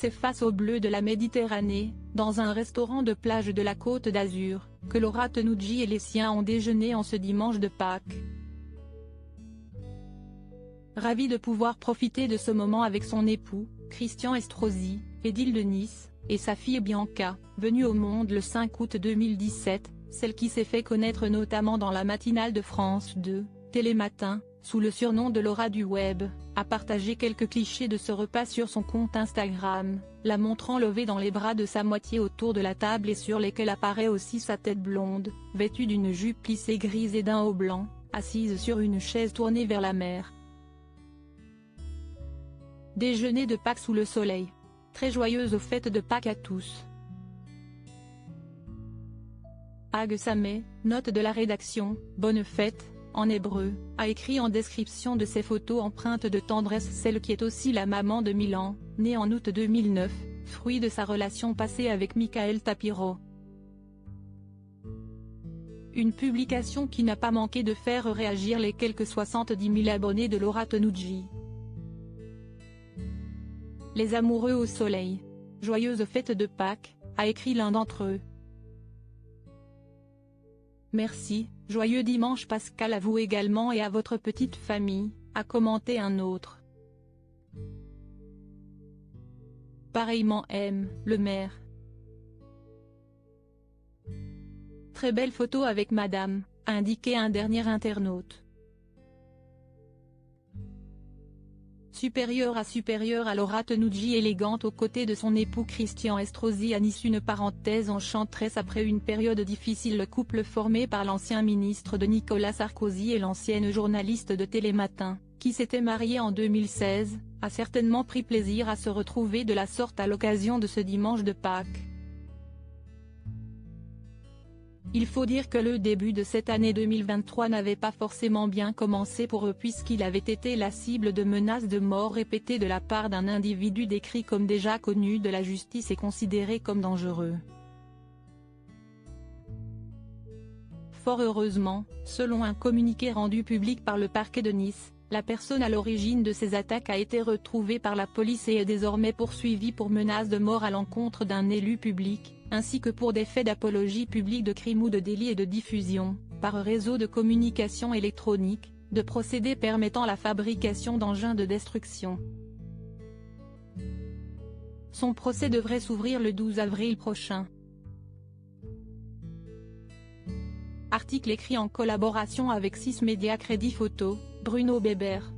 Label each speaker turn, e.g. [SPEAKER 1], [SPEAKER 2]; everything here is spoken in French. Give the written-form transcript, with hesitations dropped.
[SPEAKER 1] C'est face au bleu de la Méditerranée, dans un restaurant de plage de la Côte d'Azur, que Laura Tenucci et les siens ont déjeuné en ce dimanche de Pâques. Ravie de pouvoir profiter de ce moment avec son époux, Christian Estrosi, édile de Nice, et sa fille Bianca, venue au monde le 5 août 2017, celle qui s'est fait connaître notamment dans la matinale de France 2, Télématin, sous le surnom de Laura du web, a partagé quelques clichés de ce repas sur son compte Instagram, la montrant levée dans les bras de sa moitié autour de la table et sur lesquels apparaît aussi sa tête blonde, vêtue d'une jupe plissée grise et d'un haut blanc, assise sur une chaise tournée vers la mer. Déjeuner de Pâques sous le soleil. Très joyeuse aux fêtes de Pâques à tous. Hag Sameh, note de la rédaction, bonne fête, en hébreu, a écrit en description de ses photos empreintes de tendresse celle qui est aussi la maman de Milan, née en août 2009, fruit de sa relation passée avec Michael Tapiro. Une publication qui n'a pas manqué de faire réagir les quelques 70 000 abonnés de Laura Tenucci. Les amoureux au soleil. Joyeuse fête de Pâques, a écrit l'un d'entre eux. Merci, joyeux dimanche Pascal à vous également et à votre petite famille, a commenté un autre. Pareillement M, le maire. Très belle photo avec madame, a indiqué un dernier internaute. Supérieure à Laura Tenucci élégante aux côtés de son époux Christian Estrosi à Nice. Une parenthèse enchanteresse après une période difficile. Le couple formé par l'ancien ministre de Nicolas Sarkozy et l'ancienne journaliste de Télématin, qui s'était marié en 2016, a certainement pris plaisir à se retrouver de la sorte à l'occasion de ce dimanche de Pâques. Il faut dire que le début de cette année 2023 n'avait pas forcément bien commencé pour eux puisqu'il avait été la cible de menaces de mort répétées de la part d'un individu décrit comme déjà connu de la justice et considéré comme dangereux. Fort heureusement, selon un communiqué rendu public par le parquet de Nice, la personne à l'origine de ces attaques a été retrouvée par la police et est désormais poursuivie pour menaces de mort à l'encontre d'un élu public, ainsi que pour des faits d'apologie publique de crime ou de délit et de diffusion, par réseau de communication électronique, de procédés permettant la fabrication d'engins de destruction. Son procès devrait s'ouvrir le 12 avril prochain. Article écrit en collaboration avec 6 médias Crédit Photo, Bruno Bébert.